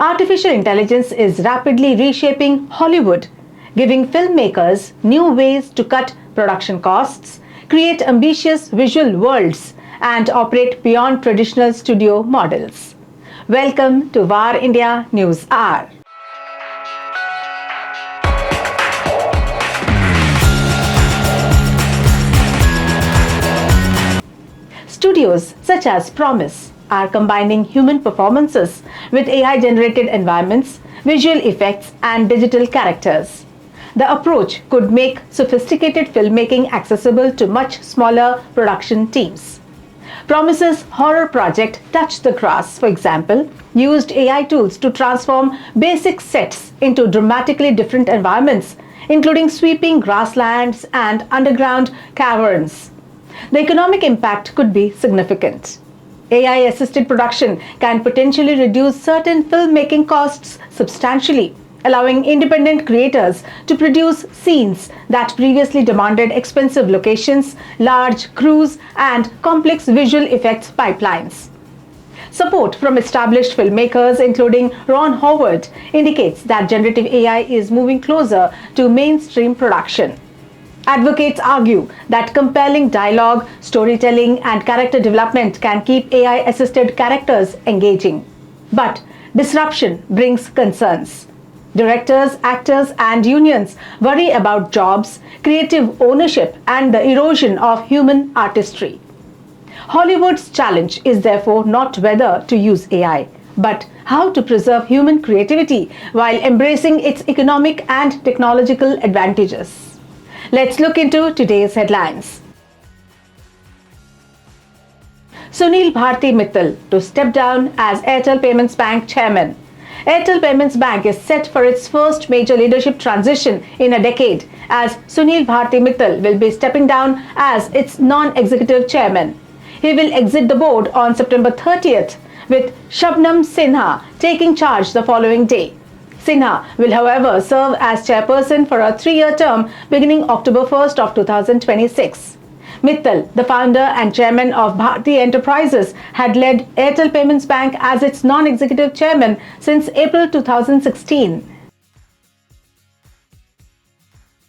Artificial intelligence is rapidly reshaping Hollywood, giving filmmakers new ways to cut production costs, create ambitious visual worlds, and operate beyond traditional studio models. Welcome to VAR India News Hour. Studios such as Promise are combining human performances with AI-generated environments, visual effects, and digital characters. The approach could make sophisticated filmmaking accessible to much smaller production teams. Promise's horror project Touch the Grass, for example, used AI tools to transform basic sets into dramatically different environments, including sweeping grasslands and underground caverns. The economic impact could be significant. AI-assisted production can potentially reduce certain filmmaking costs substantially, allowing independent creators to produce scenes that previously demanded expensive locations, large crews, and complex visual effects pipelines. Support from established filmmakers, including Ron Howard, indicates that generative AI is moving closer to mainstream production. Advocates argue that compelling dialogue, storytelling, and character development can keep AI-assisted characters engaging. But disruption brings concerns. Directors, actors, and unions worry about jobs, creative ownership, and the erosion of human artistry. Hollywood's challenge is therefore not whether to use AI, but how to preserve human creativity while embracing its economic and technological advantages. Let's look into today's headlines. Sunil Bharti Mittal to step down as Airtel Payments Bank chairman. Airtel Payments Bank is set for its first major leadership transition in a decade, as Sunil Bharti Mittal will be stepping down as its non-executive chairman. He will exit the board on September 30th, with Shabnam Sinha taking charge the following day. Sinha will, however, serve as chairperson for a 3-year term beginning October 1st of 2026. Mittal, the founder and chairman of Bharti Enterprises, had led Airtel Payments Bank as its non-executive chairman since April 2016.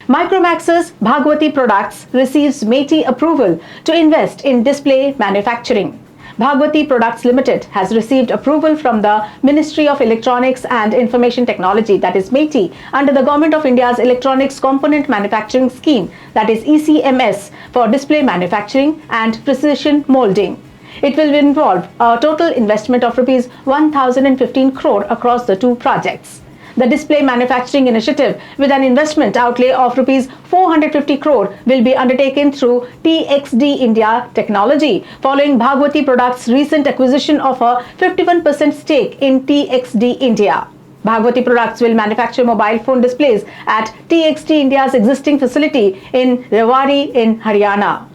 Micromax's Bhagwati Products receives MeitY approval to invest in display manufacturing. Bhagwati Products Limited has received approval from the Ministry of Electronics and Information Technology, that is MeitY, under the Government of India's Electronics Component Manufacturing Scheme, that is ECMS, for display manufacturing and precision molding. It will involve a total investment of Rs 1,015 crore across the two projects. The display manufacturing initiative, with an investment outlay of Rs 450 crore, will be undertaken through TXD India Technology, following Bhagwati Products' recent acquisition of a 51% stake in TXD India. Bhagwati Products will manufacture mobile phone displays at TXD India's existing facility in Rewari in Haryana.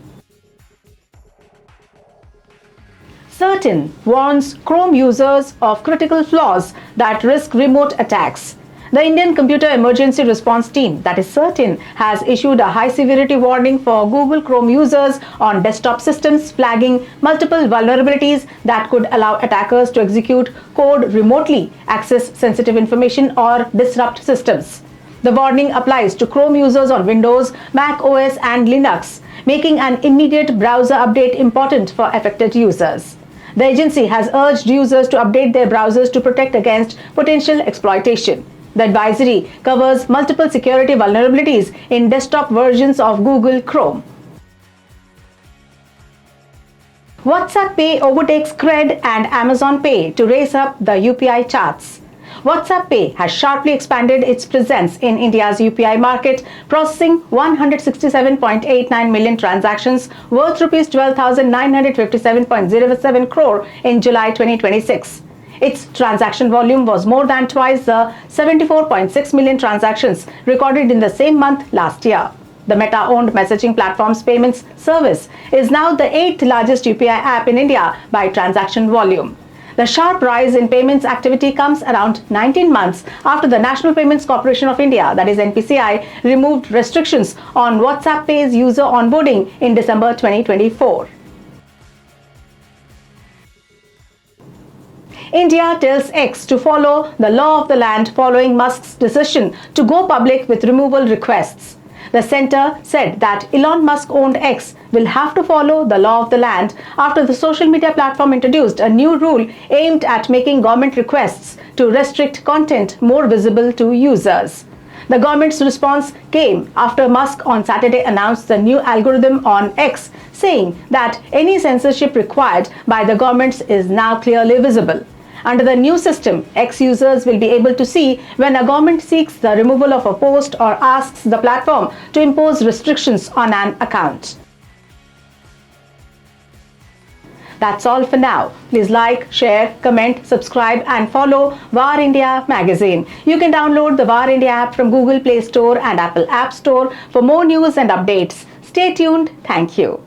Certain warns Chrome users of critical flaws that risk remote attacks. The Indian Computer Emergency Response Team, that is CERTIN, has issued a high-severity warning for Google Chrome users on desktop systems, flagging multiple vulnerabilities that could allow attackers to execute code remotely, access sensitive information, or disrupt systems. The warning applies to Chrome users on Windows, Mac OS, and Linux, making an immediate browser update important for affected users. The agency has urged users to update their browsers to protect against potential exploitation. The advisory covers multiple security vulnerabilities in desktop versions of Google Chrome. WhatsApp Pay overtakes Cred and Amazon Pay to race up the UPI charts. WhatsApp Pay has sharply expanded its presence in India's UPI market, processing 167.89 million transactions worth Rs 12,957.07 crore in July 2026. Its transaction volume was more than twice the 74.6 million transactions recorded in the same month last year. The Meta-owned messaging platform's payments service is now the 8th largest UPI app in India by transaction volume. The sharp rise in payments activity comes around 19 months after the National Payments Corporation of India, that is NPCI, removed restrictions on WhatsApp Pay's user onboarding in December 2024. India tells X to follow the law of the land following Musk's decision to go public with removal requests. The center said that Elon Musk-owned X will have to follow the law of the land after the social media platform introduced a new rule aimed at making government requests to restrict content more visible to users. The government's response came after Musk on Saturday announced the new algorithm on X, saying that any censorship required by the governments is now clearly visible. Under the new system, X users will be able to see when a government seeks the removal of a post or asks the platform to impose restrictions on an account. That's all for now. Please like, share, comment, subscribe and follow VAR India magazine. You can download the VAR India app from Google Play Store and Apple App Store for more news and updates. Stay tuned. Thank you.